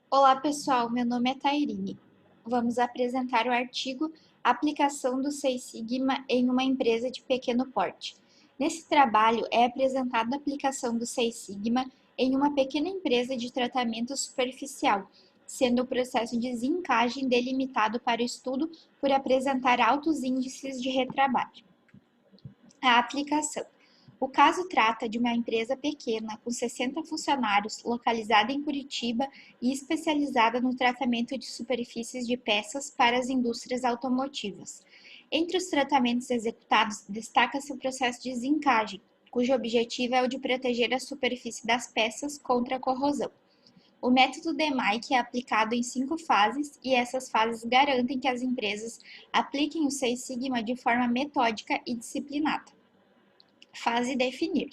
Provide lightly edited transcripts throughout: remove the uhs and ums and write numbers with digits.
Olá, pessoal. Meu nome é Tairine. Vamos apresentar o artigo Aplicação do Seis Sigma em uma empresa de pequeno porte. Nesse trabalho, é apresentada a aplicação do Seis Sigma em uma pequena empresa de tratamento superficial, sendo o processo de zincagem delimitado para o estudo por apresentar altos índices de retrabalho. A aplicação. O caso trata de uma empresa pequena, com 60 funcionários, localizada em Curitiba e especializada no tratamento de superfícies de peças para as indústrias automotivas. Entre os tratamentos executados, destaca-se o processo de zincagem, cujo objetivo é o de proteger a superfície das peças contra a corrosão. O método DMAIC é aplicado em 5 fases e essas fases garantem que as empresas apliquem o Seis Sigma de forma metódica e disciplinada. Fase definir.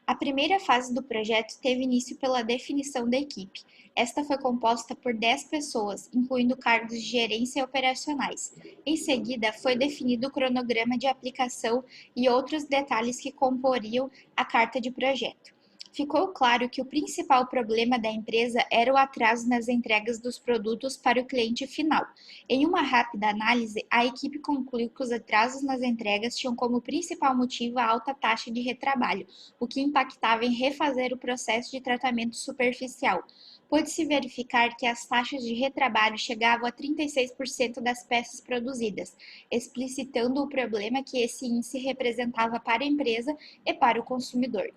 A primeira fase do projeto teve início pela definição da equipe. Esta foi composta por 10 pessoas, incluindo cargos de gerência e operacionais. Em seguida, foi definido o cronograma de aplicação e outros detalhes que comporiam a carta de projeto. Ficou claro que o principal problema da empresa era o atraso nas entregas dos produtos para o cliente final. Em uma rápida análise, a equipe concluiu que os atrasos nas entregas tinham como principal motivo a alta taxa de retrabalho, o que impactava em refazer o processo de tratamento superficial. Pôde-se verificar que as taxas de retrabalho chegavam a 36% das peças produzidas, explicitando o problema que esse índice representava para a empresa e para o consumidor.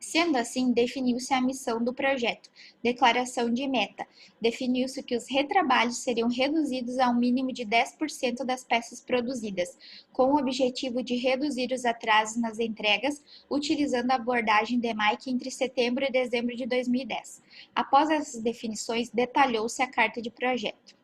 Sendo assim, definiu-se a missão do projeto, declaração de meta. Definiu-se que os retrabalhos seriam reduzidos a um mínimo de 10% das peças produzidas, com o objetivo de reduzir os atrasos nas entregas, utilizando a abordagem DMAIC entre setembro e dezembro de 2010. Após essas definições, detalhou-se a carta de projeto.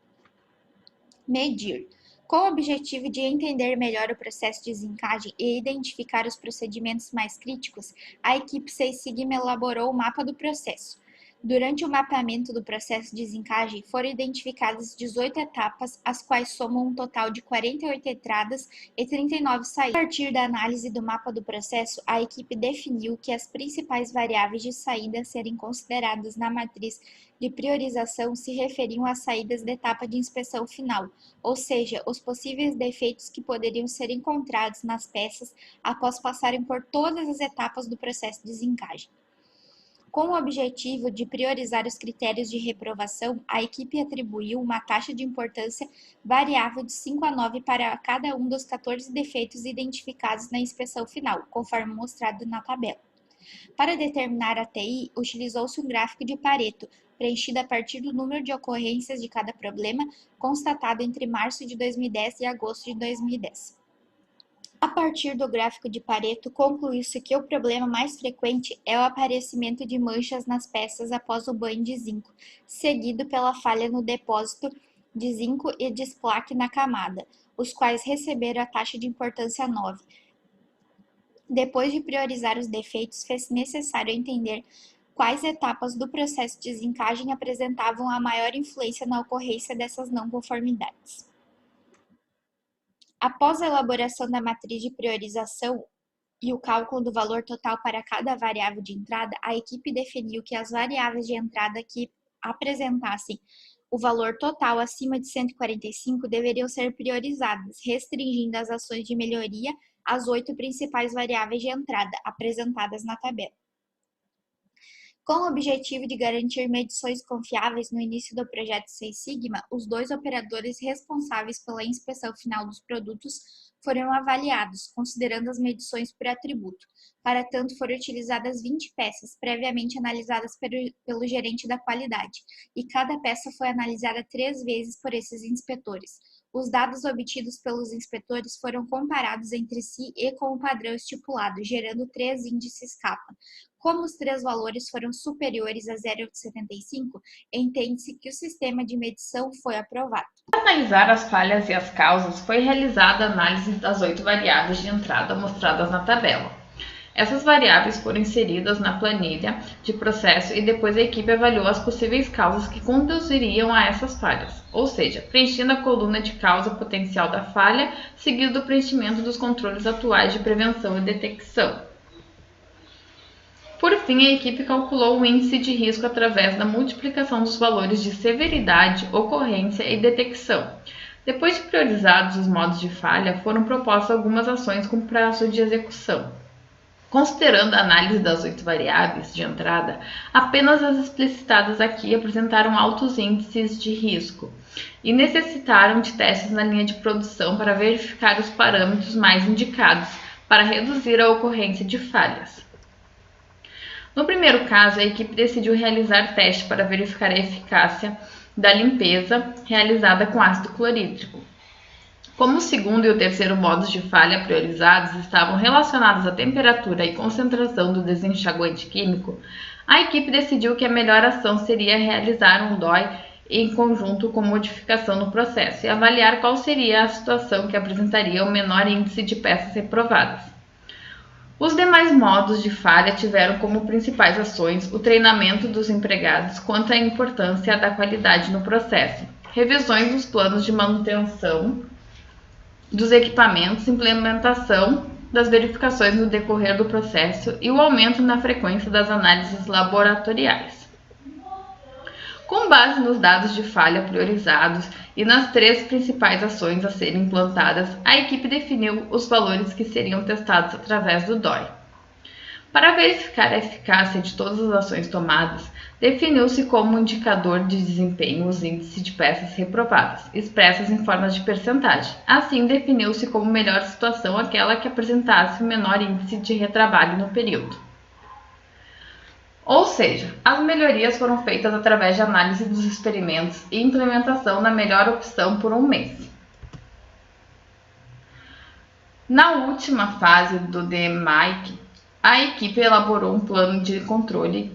Medir. Com o objetivo de entender melhor o processo de zincagem e identificar os procedimentos mais críticos, a equipe Seis Sigma elaborou o mapa do processo. Durante o mapeamento do processo de zincagem, foram identificadas 18 etapas, as quais somam um total de 48 entradas e 39 saídas. A partir da análise do mapa do processo, a equipe definiu que as principais variáveis de saída a serem consideradas na matriz de priorização se referiam às saídas da etapa de inspeção final, ou seja, os possíveis defeitos que poderiam ser encontrados nas peças após passarem por todas as etapas do processo de zincagem. Com o objetivo de priorizar os critérios de reprovação, a equipe atribuiu uma taxa de importância variável de 5 a 9 para cada um dos 14 defeitos identificados na inspeção final, conforme mostrado na tabela. Para determinar a TI, utilizou-se um gráfico de Pareto, preenchido a partir do número de ocorrências de cada problema, constatado entre março de 2010 e agosto de 2010. A partir do gráfico de Pareto, concluiu-se que o problema mais frequente é o aparecimento de manchas nas peças após o banho de zinco, seguido pela falha no depósito de zinco e desplaque na camada, os quais receberam a taxa de importância 9. Depois de priorizar os defeitos, fez necessário entender quais etapas do processo de zincagem apresentavam a maior influência na ocorrência dessas não conformidades. Após a elaboração da matriz de priorização e o cálculo do valor total para cada variável de entrada, a equipe definiu que as variáveis de entrada que apresentassem o valor total acima de 145 deveriam ser priorizadas, restringindo as ações de melhoria às 8 principais variáveis de entrada apresentadas na tabela. Com o objetivo de garantir medições confiáveis no início do projeto Seis Sigma, os 2 operadores responsáveis pela inspeção final dos produtos foram avaliados, considerando as medições por atributo. Para tanto, foram utilizadas 20 peças, previamente analisadas pelo gerente da qualidade, e cada peça foi analisada 3 vezes por esses inspetores. Os dados obtidos pelos inspetores foram comparados entre si e com o padrão estipulado, gerando 3 índices kappa. Como os 3 valores foram superiores a 0,75, entende-se que o sistema de medição foi aprovado. Para analisar as falhas e as causas, foi realizada a análise das 8 variáveis de entrada mostradas na tabela. Essas variáveis foram inseridas na planilha de processo e depois a equipe avaliou as possíveis causas que conduziriam a essas falhas, ou seja, preenchendo a coluna de causa potencial da falha, seguido do preenchimento dos controles atuais de prevenção e detecção. Por fim, a equipe calculou o índice de risco através da multiplicação dos valores de severidade, ocorrência e detecção. Depois de priorizados os modos de falha, foram propostas algumas ações com prazo de execução. Considerando a análise das 8 variáveis de entrada, apenas as explicitadas aqui apresentaram altos índices de risco e necessitaram de testes na linha de produção para verificar os parâmetros mais indicados para reduzir a ocorrência de falhas. No primeiro caso, a equipe decidiu realizar teste para verificar a eficácia da limpeza realizada com ácido clorídrico. Como o segundo e o terceiro modos de falha priorizados estavam relacionados à temperatura e concentração do desenxaguante químico, a equipe decidiu que a melhor ação seria realizar um DOI em conjunto com modificação no processo e avaliar qual seria a situação que apresentaria o menor índice de peças reprovadas. Os demais modos de falha tiveram como principais ações o treinamento dos empregados quanto à importância da qualidade no processo, revisões dos planos de manutenção dos equipamentos, implementação das verificações no decorrer do processo e o aumento na frequência das análises laboratoriais. Com base nos dados de falha priorizados e nas 3 principais ações a serem implantadas, a equipe definiu os valores que seriam testados através do DOI. Para verificar a eficácia de todas as ações tomadas, definiu-se como indicador de desempenho os índices de peças reprovadas, expressas em formas de percentagem. Assim, definiu-se como melhor situação aquela que apresentasse o menor índice de retrabalho no período. Ou seja, as melhorias foram feitas através de análise dos experimentos e implementação da melhor opção por um mês. Na última fase do DMAIC, a equipe elaborou um plano de controle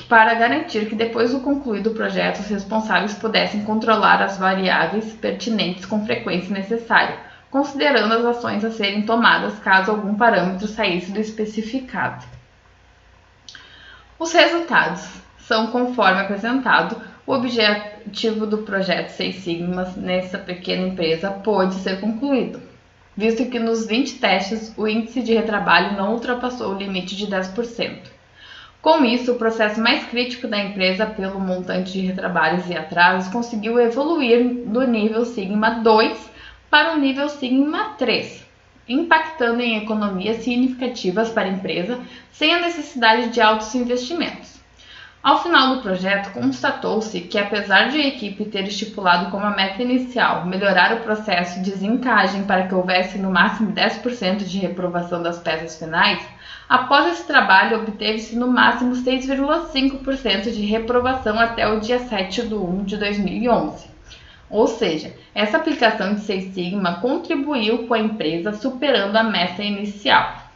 para garantir que depois do concluído o projeto, os responsáveis pudessem controlar as variáveis pertinentes com frequência necessária, considerando as ações a serem tomadas caso algum parâmetro saísse do especificado. Os resultados são conforme apresentado. O objetivo do projeto 6 Sigmas nessa pequena empresa pôde ser concluído, visto que nos 20 testes o índice de retrabalho não ultrapassou o limite de 10%. Com isso, o processo mais crítico da empresa pelo montante de retrabalhos e atrasos conseguiu evoluir do nível Sigma 2 para o nível Sigma 3. Impactando em economias significativas para a empresa, sem a necessidade de altos investimentos. Ao final do projeto, constatou-se que, apesar de a equipe ter estipulado como a meta inicial melhorar o processo de desencagem para que houvesse no máximo 10% de reprovação das peças finais, após esse trabalho obteve-se no máximo 6,5% de reprovação até o dia 7/1 de 2011. Ou seja, essa aplicação de 6 Sigma contribuiu com a empresa superando a meta inicial.